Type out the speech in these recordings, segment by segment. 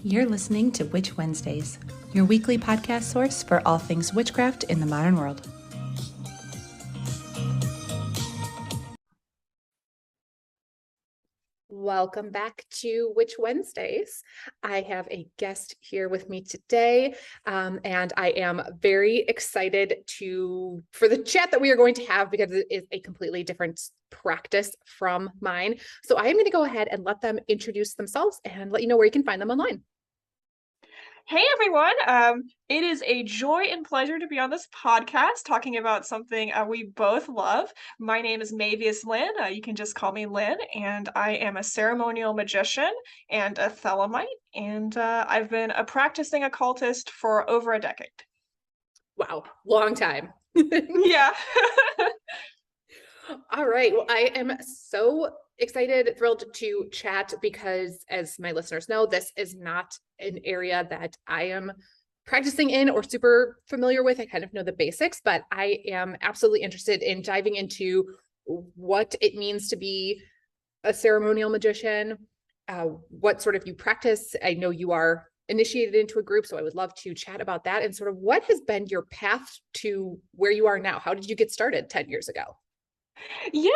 You're listening to Witch Wednesdays, your weekly podcast source for all things witchcraft in the modern world. Welcome back to Witch Wednesdays. I have a guest here with me today, and I am very excited for the chat that we are going to have because it is a completely different practice from mine. So I am going to go ahead and let them introduce themselves and let you know where you can find them online. Hey everyone, it is a joy and pleasure to be on this podcast talking about something we both love. My name is Maevius Lynn, you can just call me Lynn, and I am a ceremonial magician and a Thelemite, and I've been a practicing occultist for over a decade. Wow, long time. Yeah. All right, well, I am so excited, thrilled to chat because, as my listeners know, this is not an area that I am practicing in or super familiar with. I kind of know the basics, but I am absolutely interested in diving into what it means to be a ceremonial magician, what sort of you practice. I know you are initiated into a group, so I would love to chat about that and sort of what has been your path to where you are now. How did you get started 10 years ago? Yeah.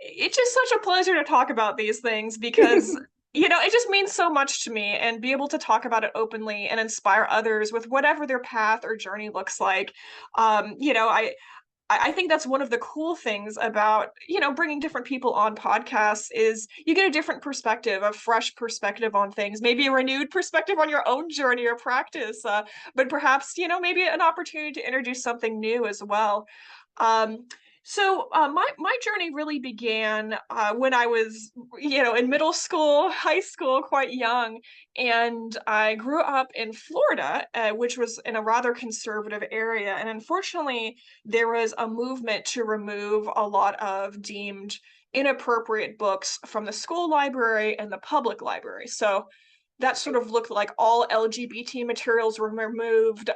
It's just such a pleasure to talk about these things because it just means so much to me, and be able to talk about it openly and inspire others with whatever their path or journey looks like. I think that's one of the cool things about, bringing different people on podcasts is you get a different perspective, a fresh perspective on things, maybe a renewed perspective on your own journey or practice, but perhaps, maybe an opportunity to introduce something new as well. My journey really began when I was, in middle school, high school, quite young, and I grew up in Florida, which was in a rather conservative area. And unfortunately, there was a movement to remove a lot of deemed inappropriate books from the school library and the public library. So that sort of looked like all LGBT materials were removed.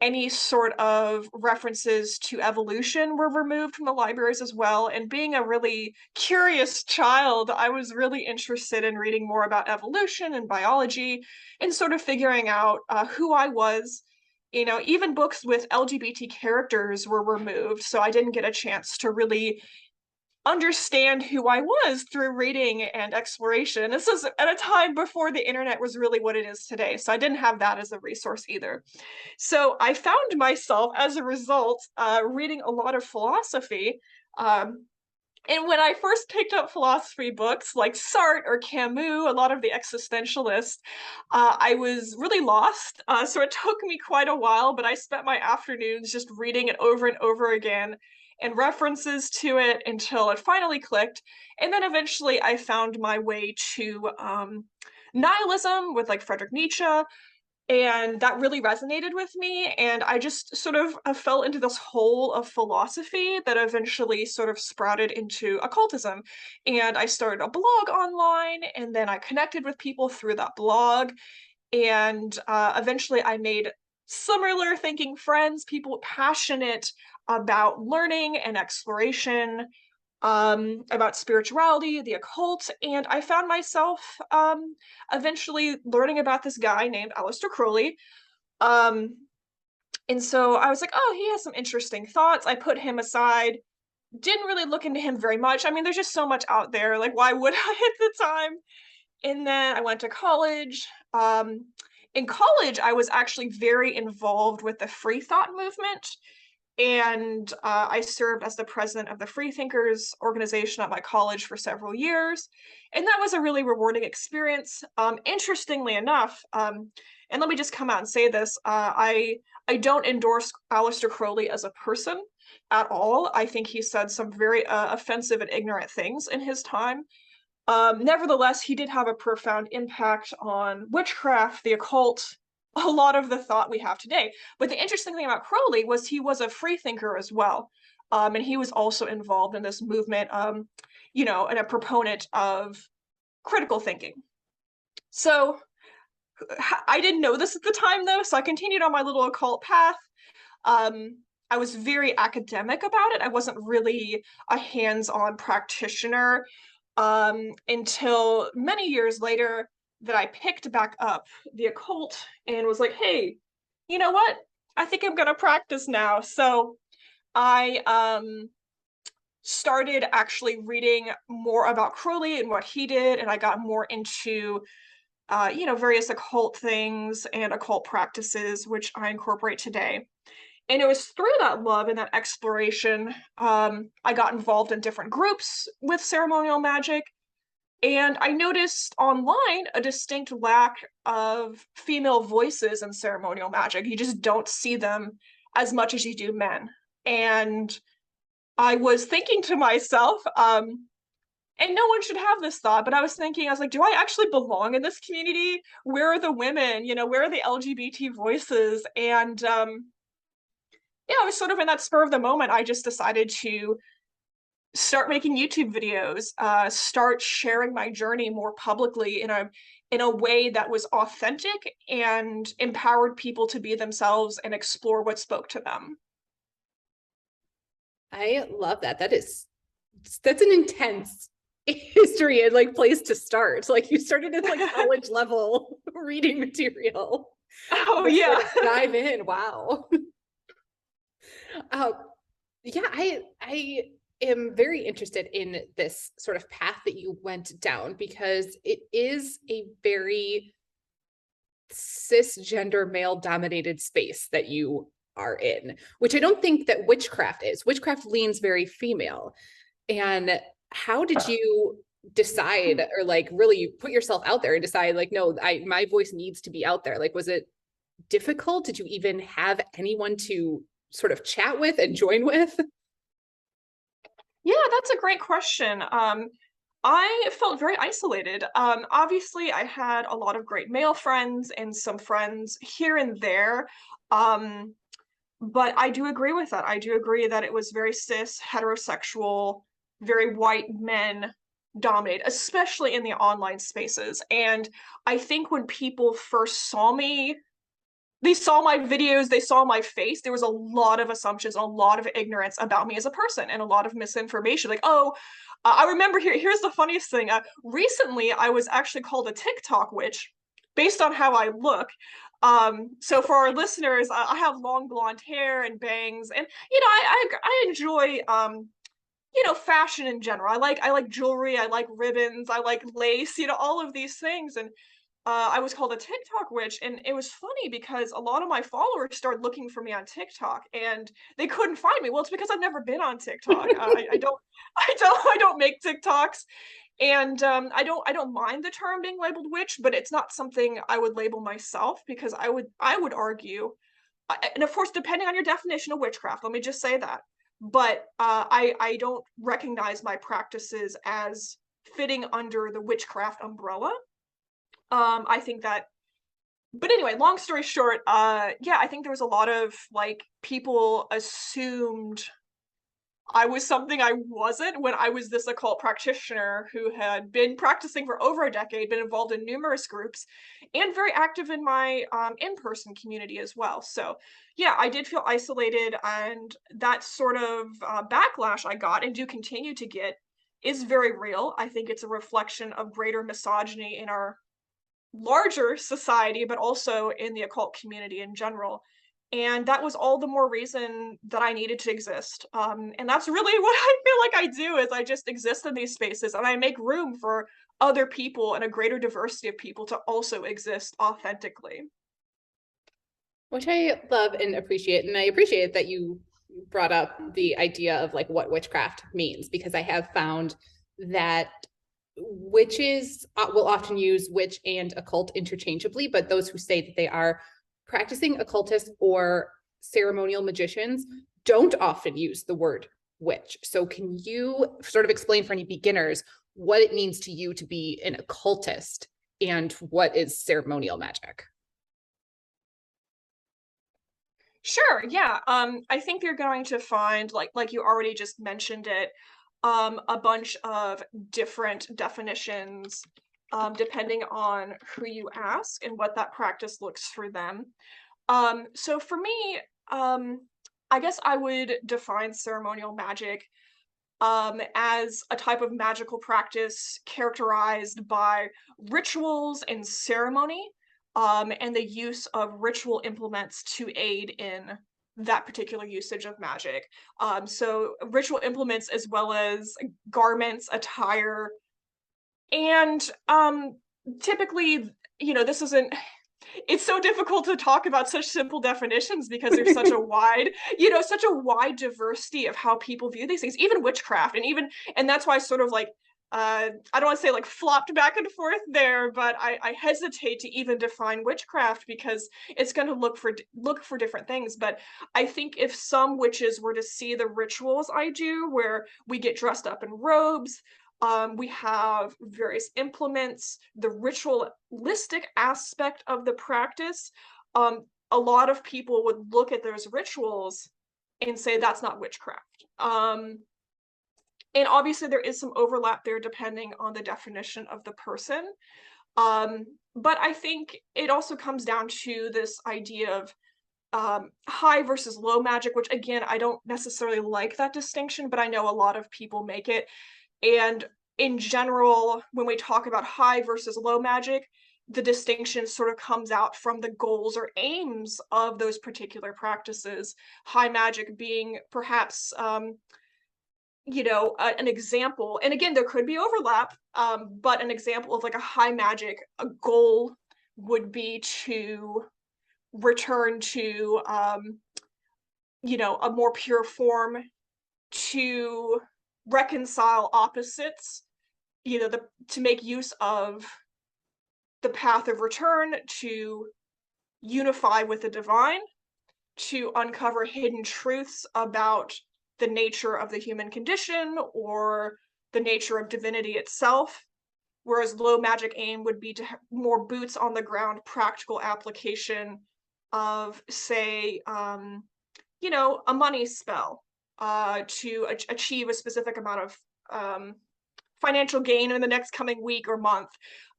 Any sort of references to evolution were removed from the libraries as well. And being a really curious child, I was really interested in reading more about evolution and biology and sort of figuring out who I was. Even books with LGBT characters were removed, so I didn't get a chance to really understand who I was through reading and exploration. This is at a time before the internet was really what it is today, so I didn't have that as a resource either. So I found myself, as a result, reading a lot of philosophy. And when I first picked up philosophy books like Sartre or Camus, a lot of the existentialists, I was really lost. So it took me quite a while, but I spent my afternoons just reading it over and over again and references to it until it finally clicked. And then eventually I found my way to nihilism with like Friedrich Nietzsche, and that really resonated with me, and I just sort of fell into this hole of philosophy that eventually sort of sprouted into occultism. And I started a blog online, and then I connected with people through that blog, and eventually I made similar thinking friends, people passionate about learning and exploration, about spirituality, the occult, and I found myself eventually learning about this guy named Aleister Crowley. Um, and so I was like, oh, he has some interesting thoughts. I put him aside, didn't really look into him very much. I mean, there's just so much out there. Like, why would I at the time? And then I went to college. In college, I was actually very involved with the free thought movement. And I served as the president of the Freethinkers organization at my college for several years. And that was a really rewarding experience. Interestingly enough, and let me just come out and say this, I don't endorse Aleister Crowley as a person at all. I think he said some very offensive and ignorant things in his time. Nevertheless, he did have a profound impact on witchcraft, the occult, a lot of the thought we have today. But the interesting thing about Crowley was he was a free thinker as well. And he was also involved in this movement, and a proponent of critical thinking. So I didn't know this at the time, though, so I continued on my little occult path. I was very academic about it. I wasn't really a hands-on practitioner until many years later. that I picked back up the occult and was like, hey, you know what? I think I'm gonna practice now. So I started actually reading more about Crowley and what he did, and I got more into various occult things and occult practices, which I incorporate today. And it was through that love and that exploration, I got involved in different groups with ceremonial magic. And I noticed online a distinct lack of female voices in ceremonial magic. You just don't see them as much as you do men. And I was thinking to myself, and no one should have this thought, but I was thinking, I was like, do I actually belong in this community? Where are the women? Where are the LGBT voices? And yeah, I was sort of in that spur of the moment. I just decided to start making YouTube videos, start sharing my journey more publicly in a way that was authentic and empowered people to be themselves and explore what spoke to them. I love that. That's an intense history and like place to start. Like you started at like college level reading material. Oh yeah. Dive in. Wow. Yeah, I am very interested in this sort of path that you went down because it is a very cisgender male dominated space that you are in, which I don't think that witchcraft is. Witchcraft leans very female. And how did you decide or like really put yourself out there and decide like, no, my voice needs to be out there? Like, was it difficult? Did you even have anyone to sort of chat with and join with? Yeah, that's a great question. I felt very isolated. Obviously, I had a lot of great male friends and some friends here and there. Um, but I do agree with that. I do agree that it was very cis, heterosexual, very white men dominated, especially in the online spaces. And I think when people first saw me, they saw my videos, they saw my face, there was a lot of assumptions, a lot of ignorance about me as a person, and a lot of misinformation. Like, oh, I remember here's the funniest thing. Recently, I was actually called a TikTok witch based on how I look. So for our listeners, I have long blonde hair and bangs, and I enjoy fashion in general. I like jewelry, I like ribbons, I like lace, all of these things. And I was called a TikTok witch, and it was funny because a lot of my followers started looking for me on TikTok, and they couldn't find me. Well, it's because I've never been on TikTok. I don't, I don't make TikToks, and I don't mind the term being labeled witch, but it's not something I would label myself because I would argue, and of course, depending on your definition of witchcraft, let me just say that. But I don't recognize my practices as fitting under the witchcraft umbrella. I think that, but anyway, long story short, yeah, I think there was a lot of like people assumed I was something I wasn't when I was this occult practitioner who had been practicing for over a decade, been involved in numerous groups, and very active in my in-person community as well. So yeah, I did feel isolated, and that sort of backlash I got and do continue to get is very real. I think it's a reflection of greater misogyny in our larger society, but also in the occult community in general. And that was all the more reason that I needed to exist. And that's really what I feel like I do is I just exist in these spaces and I make room for other people and a greater diversity of people to also exist authentically. Which I love and appreciate. And I appreciate that you brought up the idea of like what witchcraft means, because I have found that witches will often use witch and occult interchangeably, but those who say that they are practicing occultists or ceremonial magicians don't often use the word witch. So can you sort of explain for any beginners what it means to you to be an occultist and what is ceremonial magic? Sure, yeah. I think you're going to find, like you already just mentioned it, a bunch of different definitions, depending on who you ask and what that practice looks for them. So for me, I guess I would define ceremonial magic as a type of magical practice characterized by rituals and ceremony, and the use of ritual implements to aid in that particular usage of magic. So ritual implements as well as garments, attire, and typically, this isn't it's so difficult to talk about such simple definitions because there's such a wide, such a wide diversity of how people view these things, even witchcraft, and that's why I sort of like, I don't want to say like flopped back and forth there, but I hesitate to even define witchcraft because it's going to look for different things. But I think if some witches were to see the rituals I do, where we get dressed up in robes, we have various implements, the ritualistic aspect of the practice. A lot of people would look at those rituals and say that's not witchcraft. And obviously there is some overlap there depending on the definition of the person. But I think it also comes down to this idea of high versus low magic, which again, I don't necessarily like that distinction, but I know a lot of people make it. And in general, when we talk about high versus low magic, the distinction sort of comes out from the goals or aims of those particular practices. High magic being perhaps, an example, and again, there could be overlap, but an example of like a high magic, a goal would be to return to, a more pure form, to reconcile opposites, to make use of the path of return, to unify with the divine, to uncover hidden truths about the nature of the human condition or the nature of divinity itself. Whereas low magic aim would be to have more boots on the ground, practical application of, say, a money spell, to achieve a specific amount of financial gain in the next coming week or month.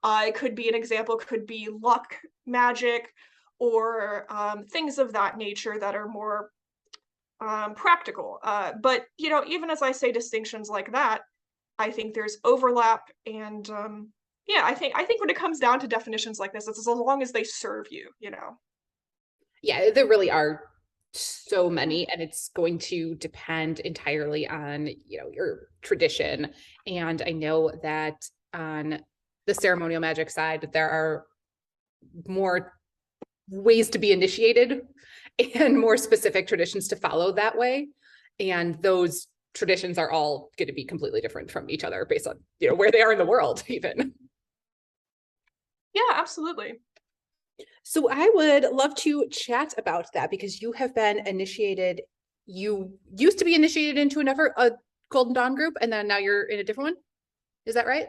It could be an example, could be luck magic, or things of that nature that are more practical. But even as I say distinctions like that, I think there's overlap, and yeah, I think when it comes down to definitions like this, it's as long as they serve you. Yeah, there really are so many, and it's going to depend entirely on, your tradition. And I know that on the ceremonial magic side, there are more ways to be initiated and more specific traditions to follow that way. And those traditions are all going to be completely different from each other based on, where they are in the world, even. Yeah, absolutely. So I would love to chat about that because you have been initiated. You used to be initiated into a Golden Dawn group, and then now you're in a different one. Is that right?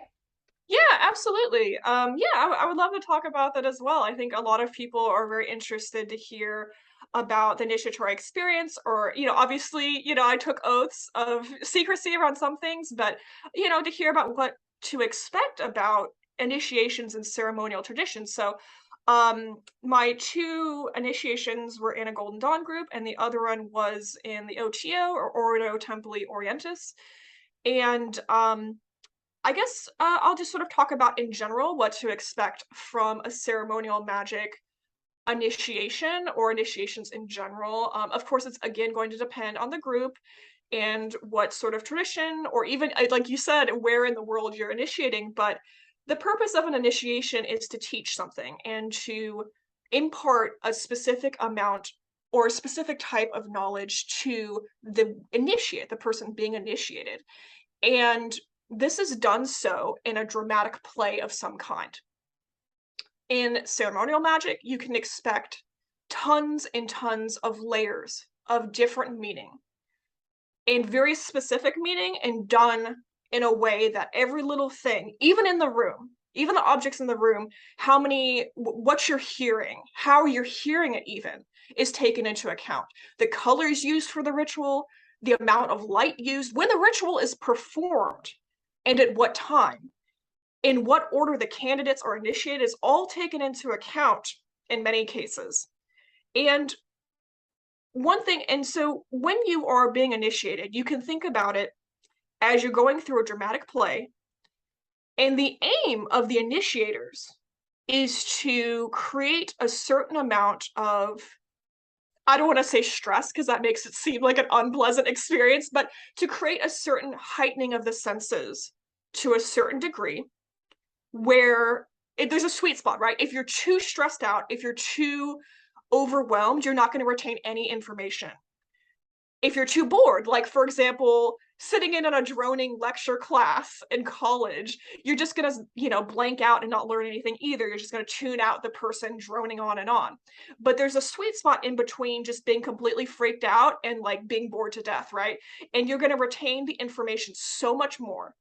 Yeah, absolutely. Yeah, I would love to talk about that as well. I think a lot of people are very interested to hear about the initiatory experience, or, obviously, I took oaths of secrecy around some things, but, to hear about what to expect about initiations and ceremonial traditions. So, my two initiations were in a Golden Dawn group, and the other one was in the OTO, or Ordo Templi Orientis. And I guess I'll just sort of talk about in general what to expect from a ceremonial magic initiation or initiations in general. Of course, it's again going to depend on the group and what sort of tradition, or even, like you said, where in the world you're initiating. But the purpose of an initiation is to teach something and to impart a specific amount or a specific type of knowledge to the person being initiated. And this is done so in a dramatic play of some kind. In ceremonial magic, you can expect tons and tons of layers of different meaning, and very specific meaning, and done in a way that every little thing, even in the room, even the objects in the room, what you're hearing, how you're hearing it even, is taken into account. The colors used for the ritual, the amount of light used, when the ritual is performed, and at what time, in what order the candidates are initiated, is all taken into account in many cases. And one thing, and so when you are being initiated, you can think about it as you're going through a dramatic play. And the aim of the initiators is to create a certain amount of, I don't want to say stress because that makes it seem like an unpleasant experience, but to create a certain heightening of the senses to a certain degree where there's a sweet spot, right? If you're too stressed out, if you're too overwhelmed, you're not going to retain any information. If you're too bored, like for example, sitting in on a droning lecture class in college, you're just gonna, blank out and not learn anything either. You're just gonna tune out the person droning on and on. But there's a sweet spot in between just being completely freaked out and like being bored to death, right? And you're gonna retain the information so much more.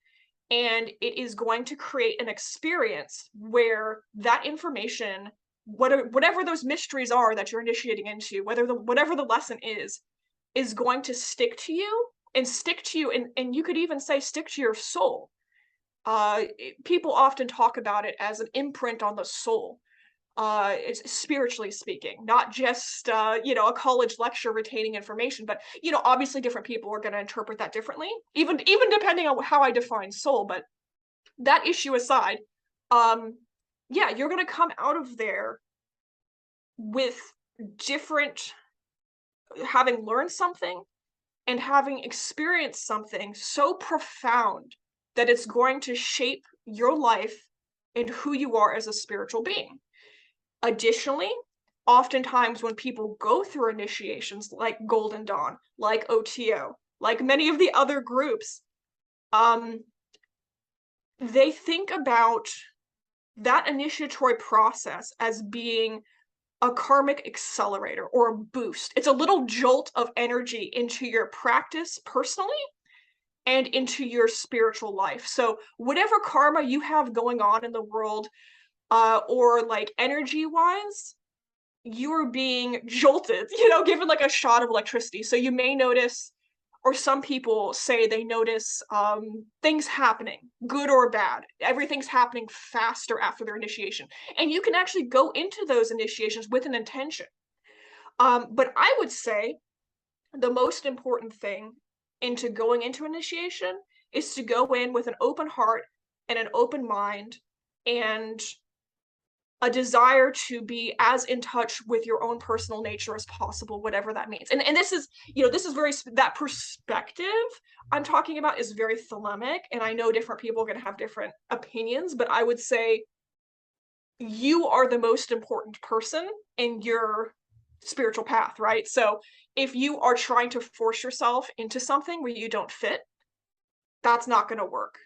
And it is going to create an experience where that information, whatever those mysteries are that you're initiating into, whatever the lesson is going to stick to you and you could even say stick to your soul. People often talk about it as an imprint on the soul, it's spiritually speaking, not just a college lecture retaining information, but obviously different people are going to interpret that differently, even depending on how I define soul. But that issue aside, yeah, you're going to come out of there with different, having learned something and having experienced something so profound that it's going to shape your life and who you are as a spiritual being. Additionally, oftentimes when people go through initiations like Golden Dawn, like OTO, like many of the other groups, they think about that initiatory process as being a karmic accelerator or a boost. It's a little jolt of energy into your practice personally and into your spiritual life. So whatever karma you have going on in the world, or like energy wise, you're being jolted, given like a shot of electricity. So you may notice, or some people say they notice things happening, good or bad. Everything's happening faster after their initiation. And you can actually go into those initiations with an intention. But I would say the most important thing into going into initiation is to go in with an open heart and an open mind and a desire to be as in touch with your own personal nature as possible, whatever that means. And this is, this is very, that perspective I'm talking about is very thelemic, and I know different people are going to have different opinions, but I would say you are the most important person in your spiritual path, right? So if you are trying to force yourself into something where you don't fit, that's not going to work.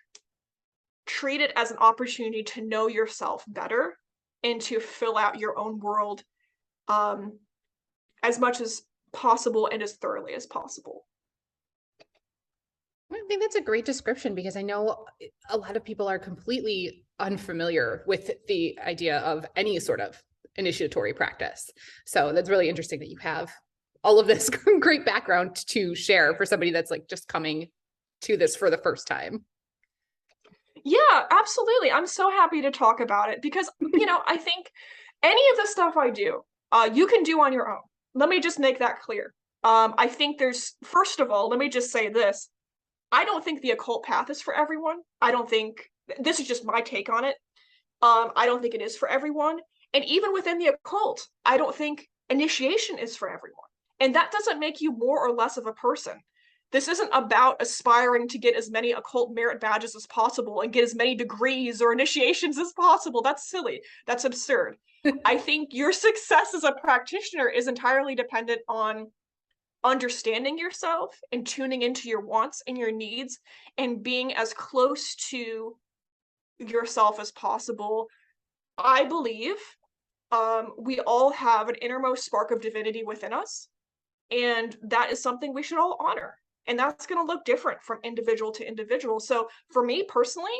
Treat it as an opportunity to know yourself better and to fill out your own world as much as possible and as thoroughly as possible. I think that's a great description, because I know a lot of people are completely unfamiliar with the idea of any sort of initiatory practice. So that's really interesting that you have all of this great background to share for somebody that's like just coming to this for the first time. Yeah, absolutely. I'm so happy to talk about it because, I think any of the stuff I do, you can do on your own. Let me just make that clear. I think there's, first of all, let me just say this. I don't think the occult path is for everyone. I don't think, this is just my take on it. I don't think it is for everyone. And even within the occult, I don't think initiation is for everyone. And that doesn't make you more or less of a person. This isn't about aspiring to get as many occult merit badges as possible and get as many degrees or initiations as possible. That's silly. That's absurd. I think your success as a practitioner is entirely dependent on understanding yourself and tuning into your wants and your needs and being as close to yourself as possible. I believe we all have an innermost spark of divinity within us, and that is something we should all honor. And that's going to look different from individual to individual. So for me personally,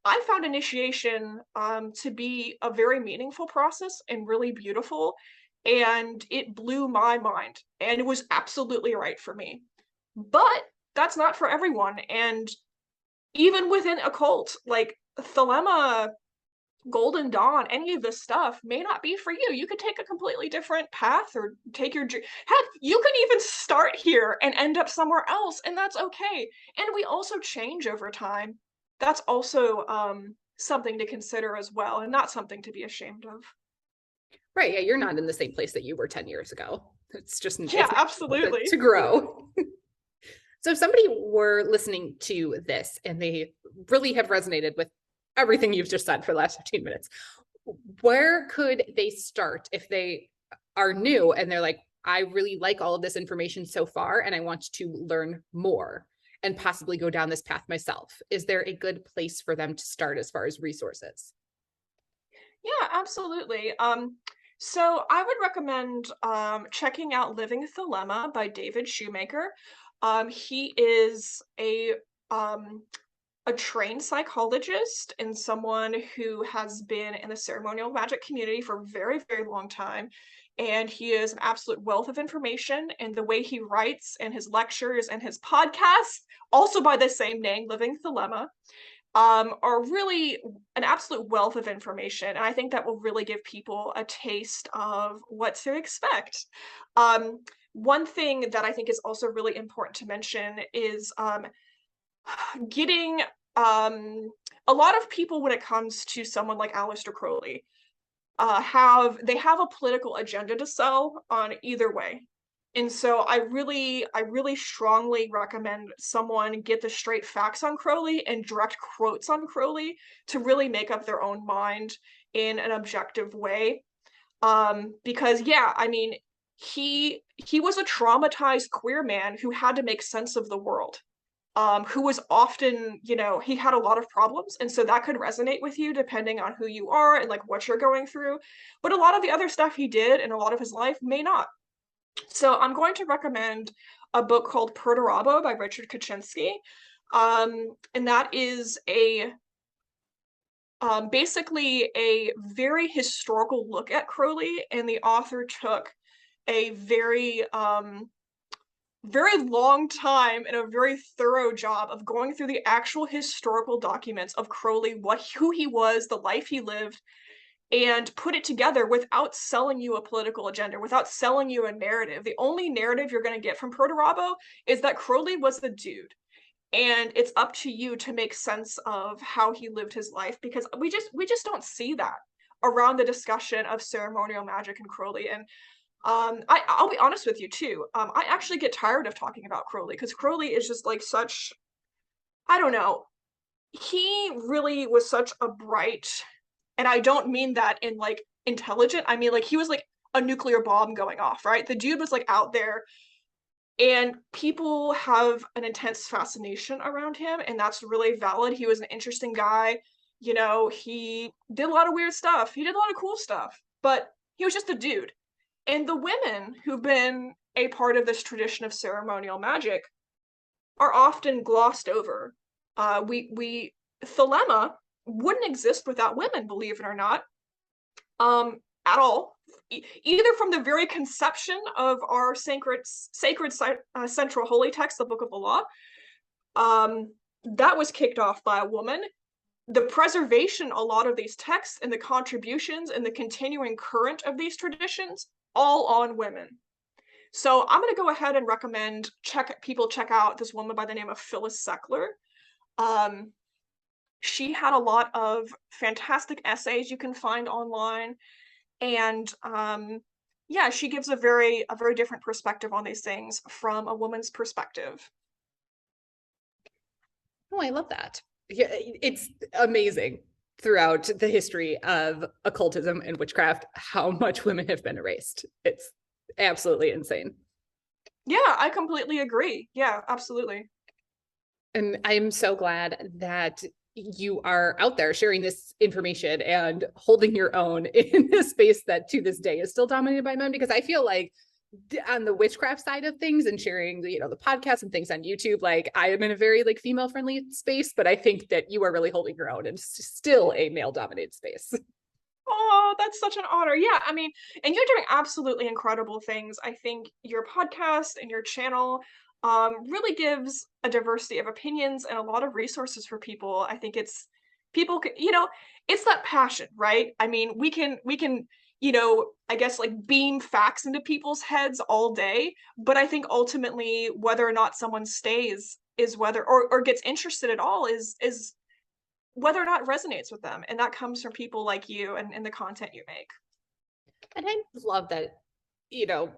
I found initiation to be a very meaningful process and really beautiful. And it blew my mind. And it was absolutely right for me. But that's not for everyone. And even within occult, like Thelema Golden Dawn, any of this stuff may not be for you. You could take a completely different path, or take your heck, you can even start here and end up somewhere else, and that's okay. And we also change over time. That's also something to consider as well, and not something to be ashamed of. Right. Yeah, you're not in the same place that you were 10 years ago. It's just Yeah, it's absolutely. to grow. So if somebody were listening to this and they really have resonated with everything you've just said for the last 15 minutes, where could they start if they are new and they're like, I really like all of this information so far and I want to learn more and possibly go down this path myself? Is there a good place for them to start as far as resources? Yeah, absolutely. So I would recommend checking out Living Thelema by David Shoemaker. He is um, a trained psychologist and someone who has been in the ceremonial magic community for a very, very long time. And he is an absolute wealth of information, and the way he writes and his lectures and his podcast, also by the same name, Living Thelema, are really an absolute wealth of information. And I think that will really give people a taste of what to expect. One thing that I think is also really important to mention is getting a lot of people, when it comes to someone like Aleister Crowley, have a political agenda to sell on either way. And so I really strongly recommend someone get the straight facts on Crowley and direct quotes on Crowley to really make up their own mind in an objective way. Because yeah, I mean, he was a traumatized queer man who had to make sense of the world, who was often, he had a lot of problems. And so that could resonate with you depending on who you are and like what you're going through. But a lot of the other stuff he did in a lot of his life may not. So I'm going to recommend a book called Perturabo by Richard Kaczynski. And that is basically a very historical look at Crowley, and the author took a very long time and a very thorough job of going through the actual historical documents of Crowley, who he was, the life he lived, and put it together without selling you a political agenda, without selling you a narrative. The only narrative you're going to get from Perturabo is that Crowley was the dude. And it's up to you to make sense of how he lived his life, because we just don't see that around the discussion of ceremonial magic and Crowley. And I'll be honest with you too. I actually get tired of talking about Crowley, because Crowley is just like such, I don't know. He really was such a bright, and I don't mean that in like intelligent. I mean like he was like a nuclear bomb going off, right? The dude was like out there, and people have an intense fascination around him, and that's really valid. He was an interesting guy. He did a lot of weird stuff. He did a lot of cool stuff, but he was just a dude. And the women who've been a part of this tradition of ceremonial magic are often glossed over. We Thelema wouldn't exist without women, believe it or not, at all. Either from the very conception of our sacred central holy text, the Book of the Law, that was kicked off by a woman. The preservation, a lot of these texts, and the contributions and the continuing current of these traditions, all on women. So I'm going to go ahead and recommend people check out this woman by the name of Phyllis Seckler. Um, she had a lot of fantastic essays you can find online, and yeah, she gives a very different perspective on these things from a woman's perspective. Oh, I love that. Yeah, it's amazing throughout the history of occultism and witchcraft how much women have been erased. It's absolutely insane. Yeah, I completely agree. Yeah, absolutely. And I'm so glad that you are out there sharing this information and holding your own in a space that to this day is still dominated by men, because I feel like on the witchcraft side of things and sharing the podcast and things on YouTube, like I am in a very like female friendly space, but I think that you are really holding your own and still a male dominated space. Oh, that's such an honor. Yeah, I mean, and you're doing absolutely incredible things. I think your podcast and your channel really gives a diversity of opinions and a lot of resources for people. I think people can, it's that passion, right? I mean, we can, I guess like beam facts into people's heads all day, but I think ultimately whether or not someone stays is whether or gets interested at all is whether or not it resonates with them. And that comes from people like you and the content you make. And I love that, you know,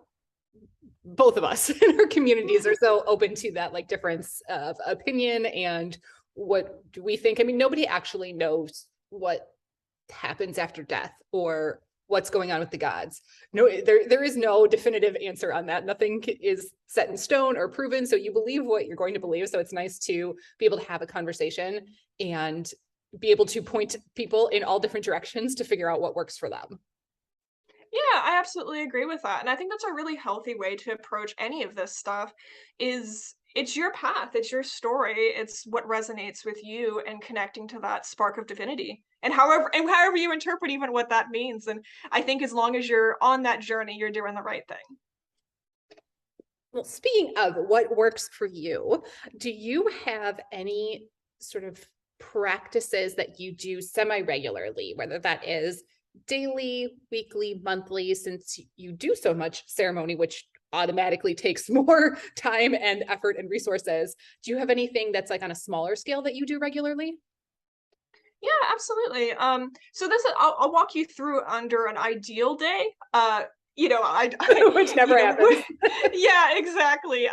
both of us in our communities are so open to that like difference of opinion and what do we think. I mean, nobody actually knows what happens after death or what's going on with the gods. No, there is no definitive answer on that. Nothing is set in stone or proven. So you believe what you're going to believe. So it's nice to be able to have a conversation and be able to point people in all different directions to figure out what works for them. Yeah, I absolutely agree with that. And I think that's a really healthy way to approach any of this stuff is it's your path, it's your story, it's what resonates with you and connecting to that spark of divinity. And however you interpret even what that means. And I think as long as you're on that journey, you're doing the right thing. Well, speaking of what works for you, do you have any sort of practices that you do semi-regularly, whether that is daily, weekly, monthly, since you do so much ceremony, which automatically takes more time and effort and resources? Do you have anything that's like on a smaller scale that you do regularly? Yeah, absolutely. So I'll walk you through under an ideal day. Which never happens. Yeah, exactly.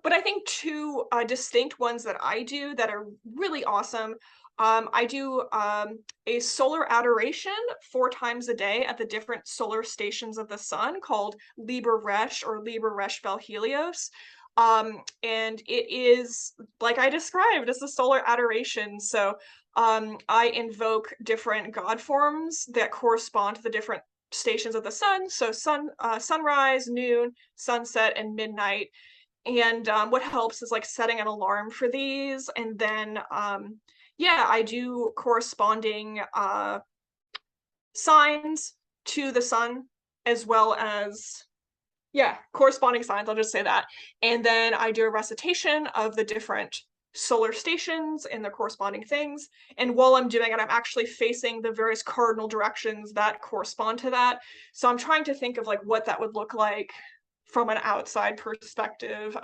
But I think two distinct ones that I do that are really awesome. I do a solar adoration 4 times a day at the different solar stations of the sun called Liber Resh or Liber Resh Vel Helios. And it is like I described, it's a solar adoration. So I invoke different god forms that correspond to the different stations of the sun. So sunrise, noon, sunset, and midnight. And what helps is like setting an alarm for these, and then yeah, I do corresponding signs to the sun as well as yeah, corresponding signs, I'll just say that. And then I do a recitation of the different solar stations and the corresponding things. And while I'm doing it, I'm actually facing the various cardinal directions that correspond to that. So I'm trying to think of like what that would look like from an outside perspective.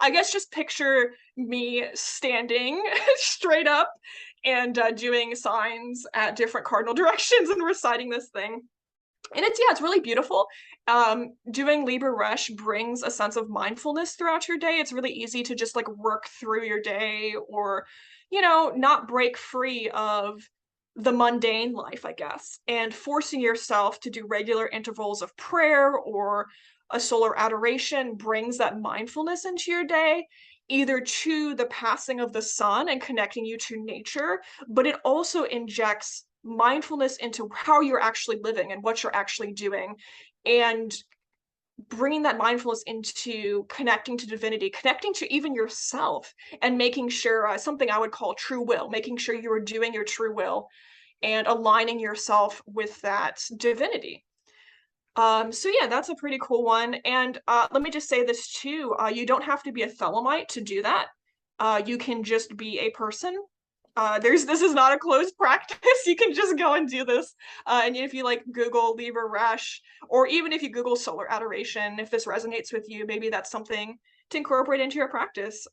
I guess just picture me standing straight up and doing signs at different cardinal directions and reciting this thing. And it's really beautiful. Doing Liber Resh brings a sense of mindfulness throughout your day. It's really easy to just like work through your day or, not break free of the mundane life, I guess, and forcing yourself to do regular intervals of prayer or a solar adoration brings that mindfulness into your day, either to the passing of the sun and connecting you to nature, but it also injects mindfulness into how you're actually living and what you're actually doing, and bringing that mindfulness into connecting to divinity, connecting to even yourself, and making sure something I would call true will, making sure you are doing your true will and aligning yourself with that divinity. So yeah, that's a pretty cool one. And let me just say this too: you don't have to be a Thelemite to do that. You can just be a person. This is not a closed practice. You can just go and do this. And if you like Google Liber Resh, or even if you Google solar adoration, if this resonates with you, maybe that's something to incorporate into your practice.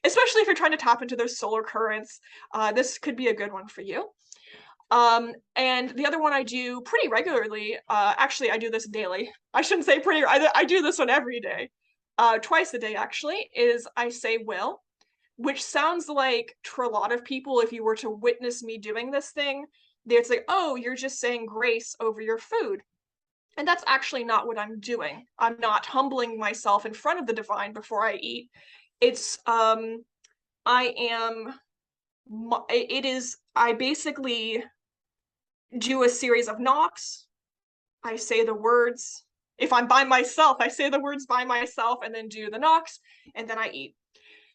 Especially if you're trying to tap into those solar currents, this could be a good one for you. And the other one I do pretty regularly, actually I do this daily. I shouldn't say pretty, I do this one every day. Twice a day actually, is I say will, which sounds like to a lot of people, if you were to witness me doing this thing, they'd say, oh, you're just saying grace over your food. And that's actually not what I'm doing. I'm not humbling myself in front of the divine before I eat. It's, I am, it is, I basically do a series of knocks. I say the words. If I'm by myself, I say the words by myself and then do the knocks, and then I eat.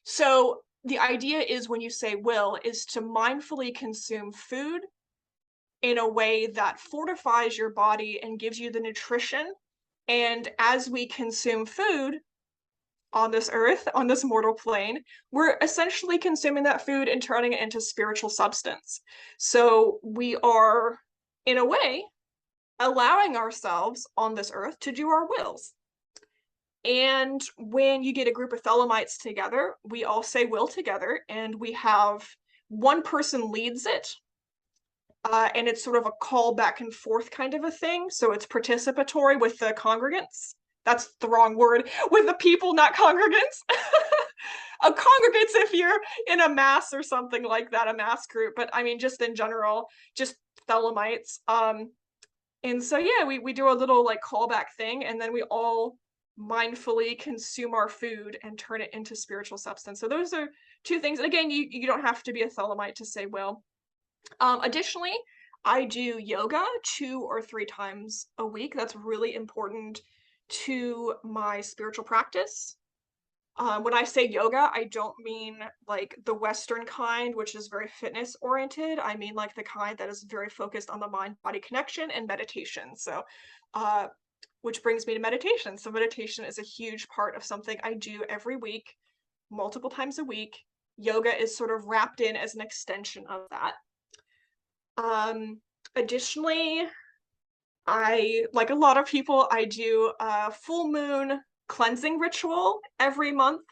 So the idea is when you say will is to mindfully consume food in a way that fortifies your body and gives you the nutrition. And as we consume food, on this earth, on this mortal plane, we're essentially consuming that food and turning it into spiritual substance. So we are, in a way, allowing ourselves on this earth to do our wills. And when you get a group of Thelemites together, we all say will together, and we have one person leads it. And it's sort of a call back and forth kind of a thing. So it's participatory with the congregants. That's the wrong word. With the people, not congregants. Congregants if you're in a mass or something like that, a mass group. But I mean, just in general, just Thelemites. And so, yeah, we do a little like callback thing, and then we all mindfully consume our food and turn it into spiritual substance. So those are two things. And again, you don't have to be a Thelemite to say will. Additionally, I do yoga 2 or 3 times a week. That's really important to my spiritual practice. When I say yoga, I don't mean like the Western kind, which is very fitness oriented. I mean like the kind that is very focused on the mind-body connection and meditation. So, which brings me to meditation. So meditation is a huge part of something I do every week, multiple times a week. Yoga is sort of wrapped in as an extension of that. Additionally, I, like a lot of people, I do a full moon cleansing ritual every month,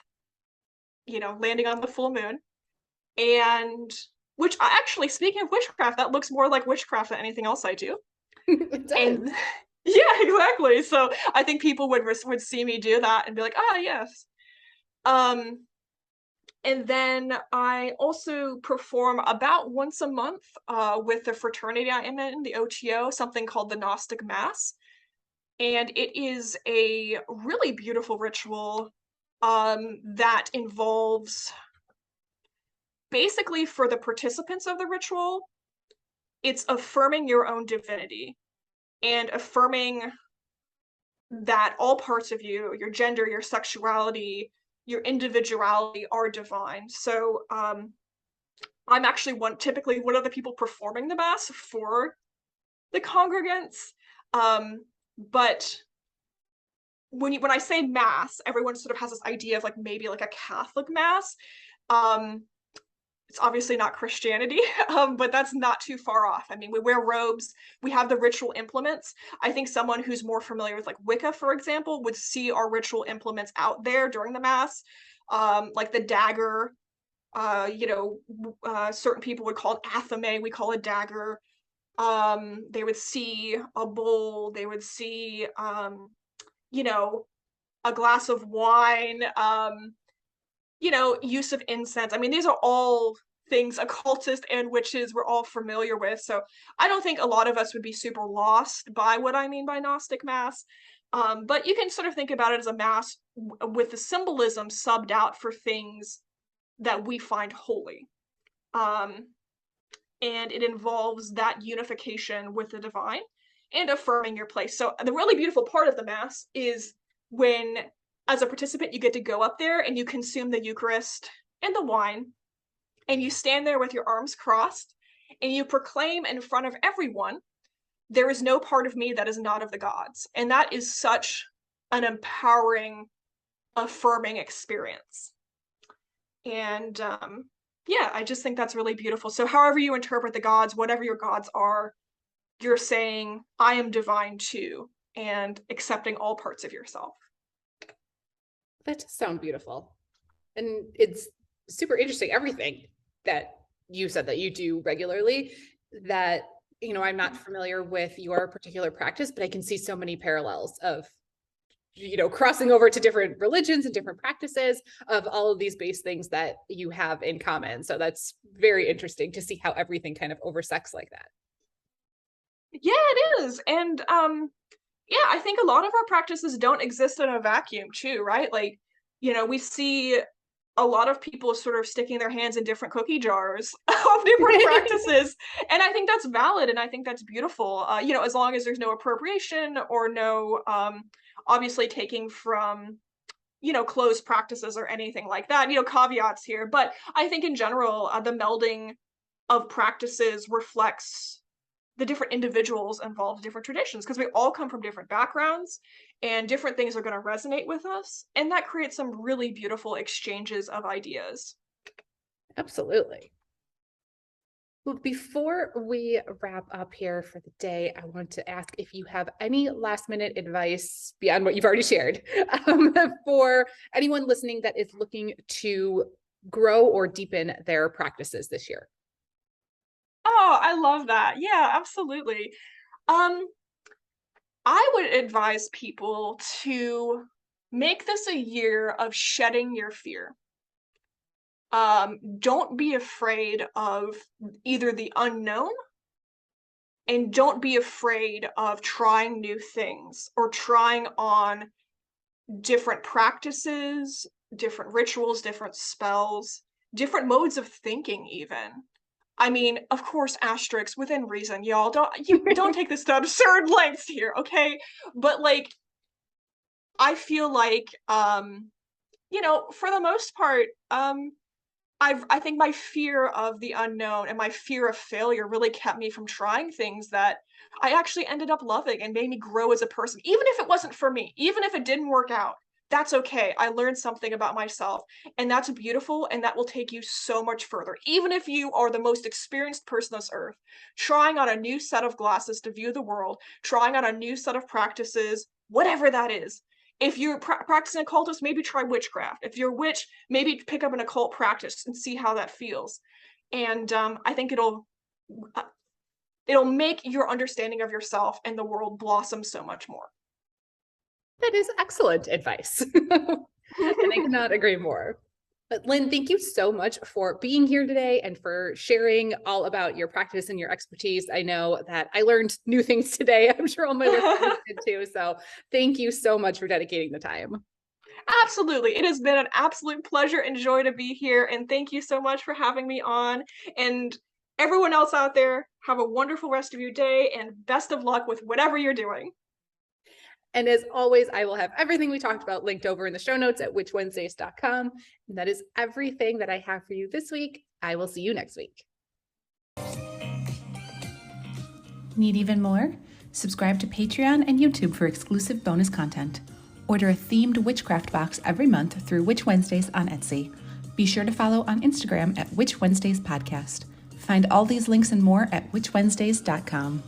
landing on the full moon. And which actually, speaking of witchcraft, that looks more like witchcraft than anything else I do. It does. And yeah, exactly. So I think people would see me do that and be like, ah, yes. And then I also perform about once a month with the fraternity I am in, the OTO, something called the Gnostic Mass. And it is a really beautiful ritual that involves, basically for the participants of the ritual, it's affirming your own divinity and affirming that all parts of you, your gender, your sexuality, your individuality are divine. So I'm actually typically one of the people performing the mass for the congregants. But when I say mass, everyone sort of has this idea of like maybe like a Catholic mass. It's obviously not Christianity, but that's not too far off. I mean, we wear robes, we have the ritual implements. I think someone who's more familiar with like Wicca, for example, would see our ritual implements out there during the mass, like the dagger. Certain people would call it athame, we call it dagger. They would see a bowl, they would see, a glass of wine, use of incense. I mean, these are all things occultists and witches we're all familiar with. So I don't think a lot of us would be super lost by what I mean by Gnostic Mass. But you can sort of think about it as a mass with the symbolism subbed out for things that we find holy. And it involves that unification with the divine and affirming your place. So the really beautiful part of the Mass is when, as a participant, you get to go up there and you consume the Eucharist and the wine, and you stand there with your arms crossed, and you proclaim in front of everyone, there is no part of me that is not of the gods. And that is such an empowering, affirming experience. And yeah, I just think that's really beautiful. So however you interpret the gods, whatever your gods are, you're saying, I am divine too, and accepting all parts of yourself. That does sound beautiful. And it's super interesting, everything that you said that you do regularly, that, I'm not familiar with your particular practice, but I can see so many parallels of, crossing over to different religions and different practices of all of these base things that you have in common. So that's very interesting to see how everything kind of oversects like that. Yeah, it is. And yeah, I think a lot of our practices don't exist in a vacuum too, right? Like, we see a lot of people sort of sticking their hands in different cookie jars of different practices. And I think that's valid, and I think that's beautiful, as long as there's no appropriation or no, obviously taking from, closed practices or anything like that, caveats here. But I think in general, the melding of practices reflects the different individuals involved in different traditions, because we all come from different backgrounds and different things are going to resonate with us. And that creates some really beautiful exchanges of ideas. Absolutely. Well, before we wrap up here for the day, I want to ask if you have any last minute advice beyond what you've already shared for anyone listening that is looking to grow or deepen their practices this year. Oh, I love that. Yeah, absolutely. Um, I would advise people to make this a year of shedding your fear. Don't be afraid of either the unknown, and don't be afraid of trying new things or trying on different practices, different rituals, different spells, different modes of thinking even. I mean, of course, asterisks within reason, y'all. Don't take this to absurd lengths here, okay? But like, I feel like, for the most part, I think my fear of the unknown and my fear of failure really kept me from trying things that I actually ended up loving and made me grow as a person. Even if it wasn't for me, even if it didn't work out, that's okay. I learned something about myself, and that's beautiful, and that will take you so much further. Even if you are the most experienced person on this earth, trying on a new set of glasses to view the world, trying on a new set of practices, whatever that is. If you're practicing occultist, maybe try witchcraft. If you're a witch, maybe pick up an occult practice and see how that feels. And I think it'll make your understanding of yourself and the world blossom so much more. That is excellent advice. And I cannot agree more. But Lynn, thank you so much for being here today and for sharing all about your practice and your expertise. I know that I learned new things today. I'm sure all my listeners did too. So thank you so much for dedicating the time. Absolutely. It has been an absolute pleasure and joy to be here. And thank you so much for having me on. And everyone else out there, have a wonderful rest of your day and best of luck with whatever you're doing. And as always, I will have everything we talked about linked over in the show notes at witchwednesdays.com. And that is everything that I have for you this week. I will see you next week. Need even more? Subscribe to Patreon and YouTube for exclusive bonus content. Order a themed witchcraft box every month through Witch Wednesdays on Etsy. Be sure to follow on Instagram at Witch Wednesdays Podcast. Find all these links and more at witchwednesdays.com.